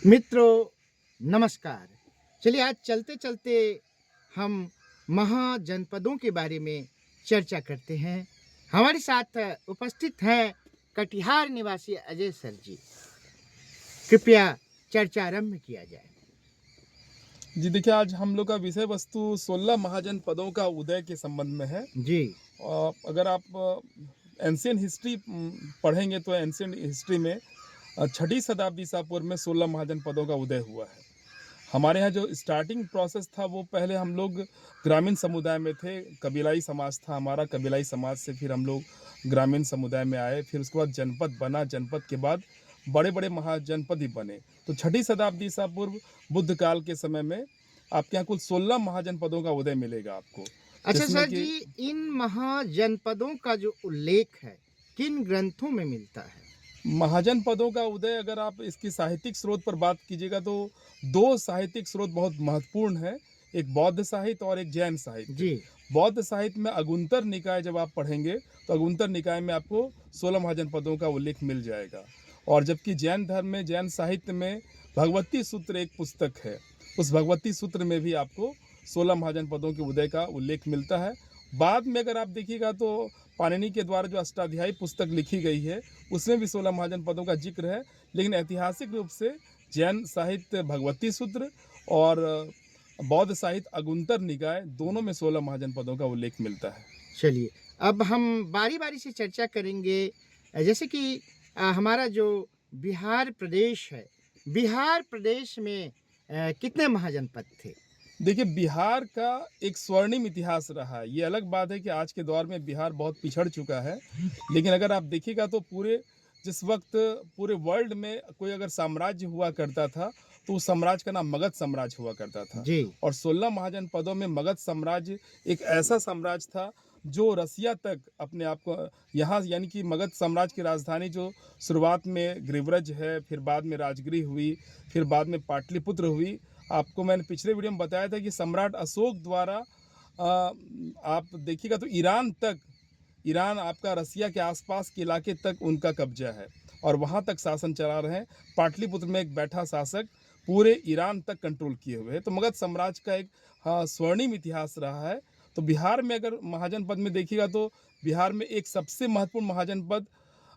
मित्रों नमस्कार। चलिए आज चलते चलते हम महाजनपदों के बारे में चर्चा करते हैं। हमारे साथ उपस्थित हैं कटिहार निवासी अजय सर जी। कृपया चर्चा आरंभ किया जाए। जी देखिए, आज हम लोग का विषय वस्तु 16 महाजनपदों का उदय के संबंध में है। जी। अगर आप एंशियंट हिस्ट्री पढ़ेंगे तो एंशियंट हिस्ट्री में छठी शताब्दी ईसा पूर्व में 16 महाजनपदों का उदय हुआ है। हमारे यहाँ जो स्टार्टिंग प्रोसेस था वो पहले हम लोग ग्रामीण समुदाय में थे, कबीलाई समाज था हमारा। कबीलाई समाज से फिर हम लोग ग्रामीण समुदाय में आए, फिर उसके बाद जनपद बना, जनपद के बाद बड़े बड़े महाजनपद ही बने। तो छठी शताब्दी ईसा पूर्व बुद्ध काल के समय में आपके यहाँ कुल 16 महाजनपदों का उदय मिलेगा आपको। अच्छा जिसमें सर कि जी, इन महाजनपदों का जो उल्लेख है किन ग्रंथों में मिलता है? महाजनपदों का उदय, अगर आप इसकी साहित्यिक स्रोत पर बात कीजिएगा तो दो साहित्यिक स्रोत बहुत महत्वपूर्ण है, एक बौद्ध साहित्य और एक जैन साहित्य। जी। बौद्ध साहित्य में अगुंतर निकाय जब आप पढ़ेंगे तो अगुंतर निकाय में आपको 16 महाजनपदों का उल्लेख मिल जाएगा। और जबकि जैन धर्म में, जैन साहित्य में भगवती सूत्र एक पुस्तक है, उस भगवती सूत्र में भी आपको 16 महाजनपदों के उदय का उल्लेख मिलता है। बाद में अगर आप देखिएगा तो पाणिनि के द्वारा जो अष्टाध्यायी पुस्तक लिखी गई है उसमें भी 16 महाजनपदों का जिक्र है, लेकिन ऐतिहासिक रूप से जैन साहित्य भगवती सूत्र और बौद्ध साहित्य अगुंतर निकाय दोनों में 16 महाजनपदों का उल्लेख मिलता है। चलिए अब हम बारी बारी से चर्चा करेंगे। जैसे कि हमारा जो बिहार प्रदेश है, बिहार प्रदेश में कितने महाजनपद थे? देखिए, बिहार का एक स्वर्णिम इतिहास रहा है। ये अलग बात है कि आज के दौर में बिहार बहुत पिछड़ चुका है, लेकिन अगर आप देखिएगा तो जिस वक्त पूरे वर्ल्ड में कोई अगर साम्राज्य हुआ करता था तो उस साम्राज्य का नाम मगध साम्राज्य हुआ करता था। जी। और 16 महाजनपदों में मगध साम्राज्य एक ऐसा साम्राज्य था जो रसिया तक अपने आप को यहाँ, यानी कि मगध साम्राज्य की राजधानी जो शुरुआत में गिरिव्रज है, फिर बाद में राजगिरी हुई, फिर बाद में पाटलिपुत्र हुई। आपको मैंने पिछले वीडियो में बताया था कि सम्राट अशोक द्वारा आप देखिएगा तो ईरान आपका रसिया के आसपास के इलाके तक उनका कब्जा है और वहाँ तक शासन चला रहे हैं। पाटलिपुत्र में एक बैठा शासक पूरे ईरान तक कंट्रोल किए हुए हैं। तो मगध साम्राज्य का एक स्वर्णिम इतिहास रहा है। तो बिहार में अगर महाजनपद में देखिएगा तो बिहार में एक सबसे महत्वपूर्ण महाजनपद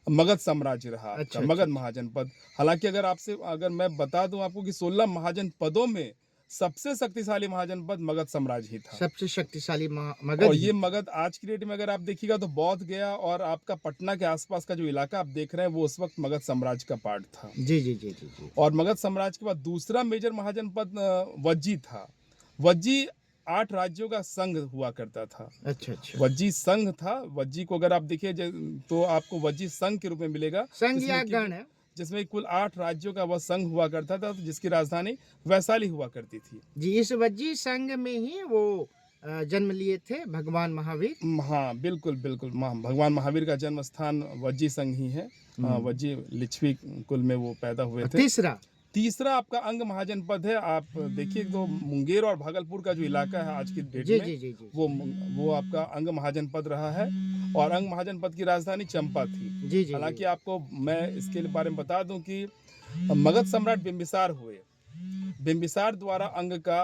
मगध साम्राज्य रहा आपका। अच्छा, मगध अच्छा। महाजनपद। हालांकि अगर मैं बता दूं आपको कि 16 महाजनपदों में सबसे शक्तिशाली महाजनपद मगध साम्राज्य ही था। सबसे शक्तिशाली मगध और ही ये था। मगध आज की डेट में अगर आप देखिएगा तो बौद्ध गया और आपका पटना के आसपास का जो इलाका आप देख रहे हैं वो उस वक्त मगध साम्राज्य का पार्ट था। जी जी जी जी जी। और मगध साम्राज्य के बाद दूसरा मेजर महाजनपद वज्जी था। वज्जी 8 राज्यों का संघ हुआ करता था। अच्छा अच्छा। वज्जी संघ था। वज्जी को अगर आप देखिए तो आपको वज्जी संघ के रूप में मिलेगा, संघ या गण है। जिसमें कुल 8 राज्यों का वह संघ हुआ करता था, जिसकी राजधानी वैशाली हुआ करती थी। जी, इस वज्जी संघ में ही वो जन्म लिए थे भगवान महावीर। हाँ, बिल्कुल बिल्कुल। भगवान महावीर का जन्म स्थान वज्जी संघ ही है। वज्जी लिच्छवी कुल में वो पैदा हुए थे। तीसरा आपका अंग महाजनपद है। आप देखिए तो मुंगेर और भागलपुर का जो इलाका है आज की डेट जी में, जी जी जी। वो आपका अंग महाजनपद रहा है और अंग महाजनपद की राजधानी चंपा थी। जी जी। हालांकि आपको मैं इसके बारे में बता दूं कि मगध सम्राट बिंबिसार हुए। बिंबिसार द्वारा अंग का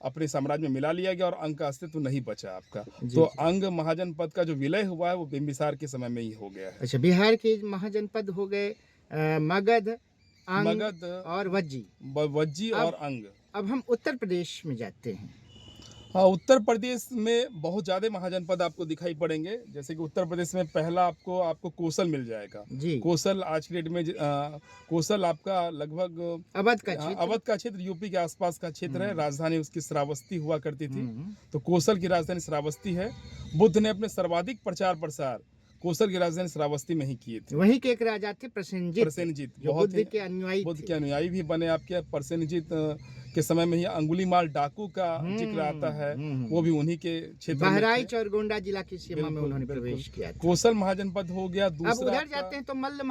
अपने साम्राज्य में मिला लिया गया और अंग का अस्तित्व नहीं बचा आपका। तो अंग महाजनपद का जो विलय हुआ है वो बिंबिसार के समय में ही हो गया है। अच्छा, बिहार के महाजनपद हो गए मगध, मगध और वज्जी और अंग। अब हम उत्तर प्रदेश में जाते हैं। हाँ, उत्तर प्रदेश में बहुत ज़्यादा महाजनपद आपको दिखाई पड़ेंगे। जैसे कि उत्तर प्रदेश में पहला आपको कोसल मिल जाएगा। जी। कोसल आज की डेट में कोसल आपका लगभग अवध का क्षेत्र यूपी के आसपास का क्षेत्र है। राजधानी उसकी श्रावस्ती हुआ करती थी। तो कोसल की राजधानी श्रावस्ती है। बुद्ध ने अपने सर्वाधिक प्रचार प्रसार कोसल की राजधानी श्रावस्ती में ही किए थे। वहीं के एक राजा थे प्रसेनजित, जो बुद्ध के अनुयायी भी बने आपके। प्रसेनजित के समय में ही अंगुलीमाल डाकू का जिक्र आता है, वो भी उन्हीं के क्षेत्र में। बहराइच और गोंडा जिला की सीमा में उन्होंने प्रवेश किया था। कोसल महाजनपद हो गया। दूसरा अब उधर जाते हैं तो मल्ल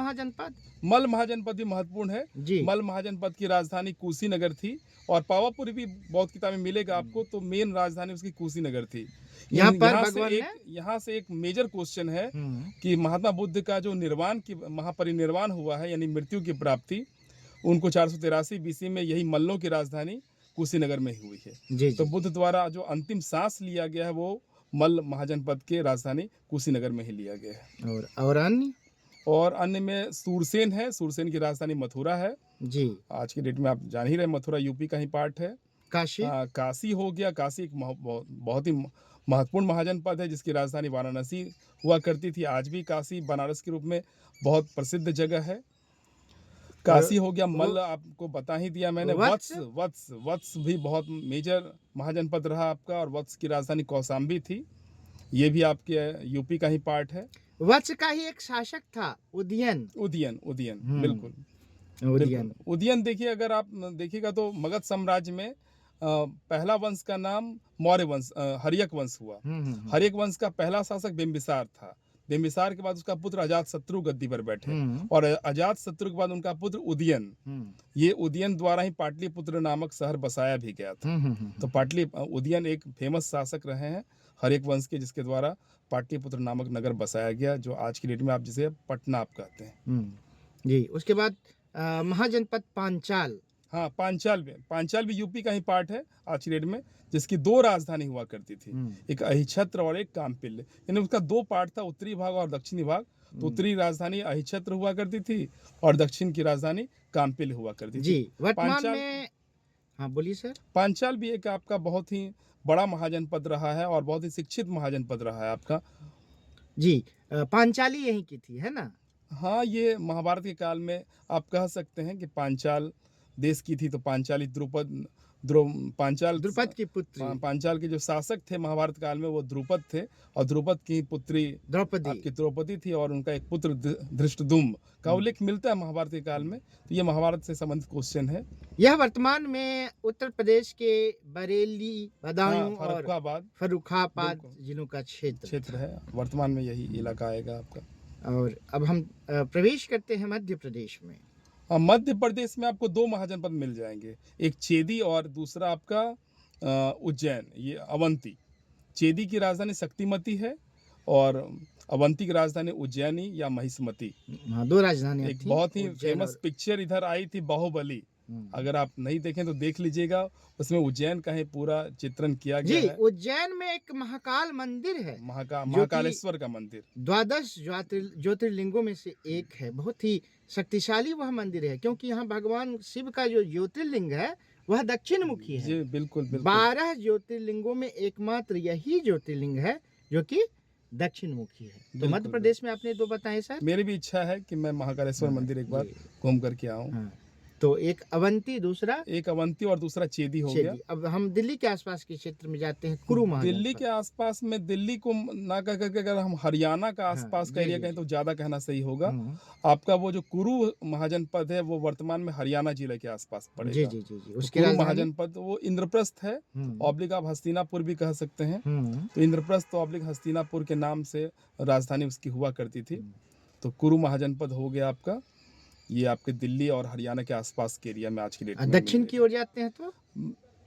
महाजनपद भी महत्वपूर्ण है जी। मल्ल महाजनपद की राजधानी कुशीनगर थी और पावापुरी भी बहुत किताबें मिलेगा आपको। तो मेन राजधानी उसकी कुशीनगर थी। यहाँ से एक मेजर क्वेश्चन है कि महात्मा बुद्ध का जो महापरिनिर्वाण हुआ है, यानी मृत्यु की प्राप्ति, उनको 483 बीसी में यही मल्लों की राजधानी कुशीनगर में ही हुई है। जी तो जी। बुद्ध द्वारा जो अंतिम सांस लिया गया है वो मल्ल महाजनपद के राजधानी कुशीनगर में ही लिया गया है। और अन्य? और अन्य में सूरसेन है, सूरसेन की राजधानी मथुरा है। जी। आज की डेट में आप जान ही रहे मथुरा यूपी का ही पार्ट है। काशी? काशी हो गया, काशी एक बहुत ही महत्वपूर्ण महाजनपद है जिसकी राजधानी वाराणसी हुआ करती थी। आज भी काशी बनारस के रूप में बहुत प्रसिद्ध जगह है। काशी हो गया। मल्ल आपको बता ही दिया मैंने। वत्स? वत्स भी बहुत मेजर महाजनपद रहा आपका, और वत्स की राजधानी कौशाम्बी थी। ये भी आपके यूपी का ही पार्ट है। वत्स का ही एक शासक था उदयन। उदयन बिल्कुल उदयन। उदयन देखिए, अगर आप देखिएगा तो मगध साम्राज्य में पहला वंश का नाम मौर्य वंश हर्यक वंश हुआ। हर्यक वंश का पहला शासक बिंबिसार था। बिंबिसार के बाद उसका पुत्र अजातशत्रु गद्दी पर बैठे, और अजातशत्रु के बाद उनका पुत्र उदयन। ये उदयन द्वारा ही पाटलिपुत्र नामक शहर बसाया भी गया था। तो उदयन एक फेमस शासक रहे हैं हर्यक वंश के, जिसके द्वारा पाटलिपुत्र नामक नगर बसाया गया, जो आज की डेट में आप जिसे पटना आप कहते हैं। जी। उसके बाद महाजनपद पांचाल। हाँ, पांचाल भी यूपी का ही पार्ट है आज की डेट में, जिसकी 2 राजधानी हुआ करती थी, एक अहिछत्र और एक काम्पिल्य। यानी उसका 2 पार्ट था, उत्तरी भाग और दक्षिणी भाग। तो उत्तरी राजधानी अहिछत्र हुआ करती थी और दक्षिण की राजधानी काम्पिल्य हुआ करती थी। जी। वर्तमान में, हाँ बोलिए सर। पांचाल भी एक आपका बहुत ही बड़ा महाजनपद रहा है और बहुत ही शिक्षित महाजनपद रहा है आपका। जी। पांचाली यहीं की थी, है ना? हाँ, ये महाभारत के काल में आप कह सकते हैं कि पांचाल देश की थी। तो पांचाली द्रुपद की पुत्री। पांचाल के जो शासक थे महाभारत काल में वो द्रुपद थे, और द्रुपद की पुत्री आपकी द्रौपदी थी, और उनका एक पुत्र धृष्टद्युम्न का उल्लेख मिलता है महाभारत के काल में। तो ये महाभारत से संबंधित क्वेश्चन है। यह वर्तमान में उत्तर प्रदेश के बरेली, बदायूं और फर्रुखाबाद जिलों का क्षेत्र है। वर्तमान में यही इलाका आएगा आपका। और अब हम प्रवेश करते हैं मध्य प्रदेश में। मध्य प्रदेश में आपको 2 महाजनपद मिल जाएंगे, एक चेदी और दूसरा आपका उज्जैन, ये अवंती। चेदी की राजधानी शक्तिमती है और अवंती की राजधानी उज्जैनी या महिष्मती। हाँ, 2 राजधानियां एक थी। बहुत ही फेमस पिक्चर इधर आई थी, बाहुबली। अगर आप नहीं देखें तो देख लीजिएगा, उसमें उज्जैन का ही पूरा चित्रण किया गया है। उज्जैन में एक महाकाल मंदिर है, महाकालेश्वर का मंदिर 12 ज्योतिर्लिंगों में से एक है। बहुत ही शक्तिशाली वह मंदिर है, क्योंकि यहाँ भगवान शिव का जो ज्योतिर्लिंग है वह दक्षिण मुखी है। जी बिल्कुल 12 ज्योतिर्लिंगों में एकमात्र यही ज्योतिर्लिंग है जो कि दक्षिण मुखी है। तो मध्य प्रदेश में आपने 2 बताए सर। मेरी भी इच्छा है कि मैं महाकालेश्वर मंदिर एक बार घूम करके आऊँ। तो एक अवंती और दूसरा चेदी हो गया। अब हम दिल्ली के आसपास के क्षेत्र में जाते हैं, कुरु महाजनपद। दिल्ली के आसपास में, दिल्ली को ना कह करके अगर हम हरियाणा का आसपास का एरिया कहें तो ज्यादा कहना सही होगा। आपका वो जो कुरु महाजनपद है वो वर्तमान में हरियाणा जिले के आसपास पड़ेगा। जी। उसके कुरु महाजनपद वो इंद्रप्रस्थ है, ऑब्लिक आप हस्तिनापुर भी कह सकते हैं। तो इंद्रप्रस्थ ऑब्लिक हस्तिनापुर के नाम से राजधानी उसकी हुआ करती थी। तो कुरु महाजनपद हो गया आपका। ये आपके दिल्ली और हरियाणा के आसपास के एरिया में आज की डेट में। दक्षिण की ओर जाते हैं तो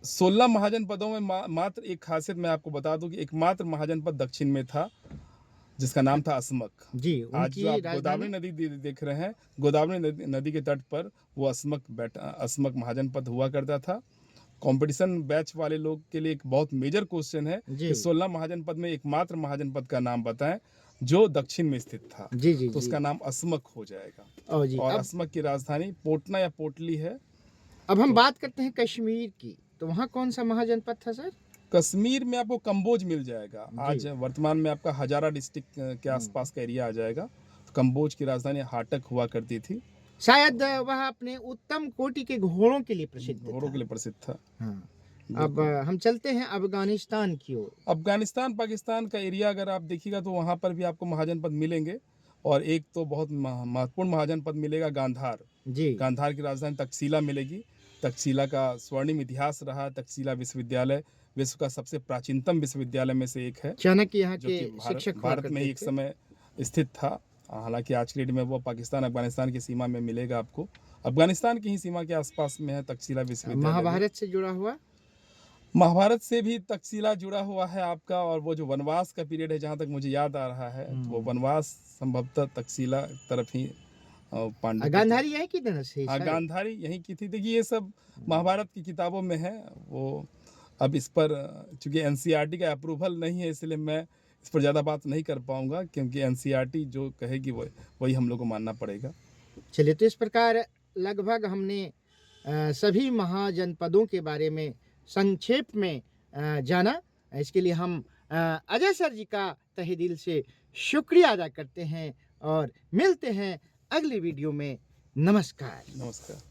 16 महाजनपदों में मात्र एक खासियत मैं आपको बता दूं कि एकमात्र महाजनपद दक्षिण में था, जिसका नाम था अस्मक। जी। आज जो आप गोदावरी नदी देख रहे हैं, गोदावरी नदी के तट पर वो अस्मक महाजनपद हुआ करता था। कंपटीशन बैच वाले लोग के लिए एक बहुत मेजर क्वेश्चन है कि 16 महाजनपद में एकमात्र महाजनपद का नाम बताएं जो दक्षिण में स्थित था। जी। तो उसका नाम अस्मक हो जाएगा। और अस्मक की राजधानी पोटना या पोटली है। अब हम बात करते हैं कश्मीर की, तो वहाँ कौन सा महाजनपद था सर? कश्मीर में आपको कंबोज मिल जाएगा। आज वर्तमान में आपका हजारा डिस्ट्रिक्ट के आसपास का एरिया आ जाएगा। तो कंबोज की राजधानी हाटक हुआ करती थी। शायद वह अपने उत्तम कोटि के घोड़ों के लिए प्रसिद्ध था। हाँ। अब हम चलते हैं अफगानिस्तान की ओर। अफगानिस्तान पाकिस्तान का एरिया अगर आप देखिएगा तो वहाँ पर भी आपको महाजनपद मिलेंगे, और एक तो बहुत महत्वपूर्ण महाजनपद मिलेगा गांधार। जी। गांधार की राजधानी तक्षशिला मिलेगी। तक्षशिला का स्वर्णिम इतिहास रहा। तक्षशिला विश्वविद्यालय विश्व का सबसे प्राचीनतम विश्वविद्यालय में से एक है, चाणक्य यहाँ के शिक्षक भारत में ही एक समय स्थित था। हालांकि आज की डेट में वो पाकिस्तान अफगानिस्तान की सीमा में मिलेगा आपको। अफगानिस्तान की ही सीमा के आसपास में है तक्षशिला विश्वविद्यालय। महाभारत से जुड़ा हुआ, महाभारत से भी तक्षशिला जुड़ा हुआ है आपका। और वो जो वनवास का पीरियड है, जहाँ तक मुझे याद आ रहा है, तो वो वनवास संभवतः तक्षशिला तरफ ही पांडु गांधारी यहीं की धनुष है हाँ शायद। गांधारी यहीं की थी। देखिए ये सब महाभारत की किताबों में है। वो अब इस पर चूंकि एनसीईआरटी का अप्रूवल नहीं है, इसलिए मैं इस पर ज़्यादा बात नहीं कर पाऊंगा, क्योंकि एनसीईआरटी जो कहेगी वही हम लोग को मानना पड़ेगा। चलिए, तो इस प्रकार लगभग हमने सभी महाजनपदों के बारे में संक्षेप में जाना। इसके लिए हम अजय सर जी का तहे दिल से शुक्रिया अदा करते हैं और मिलते हैं अगली वीडियो में। नमस्कार। नमस्कार।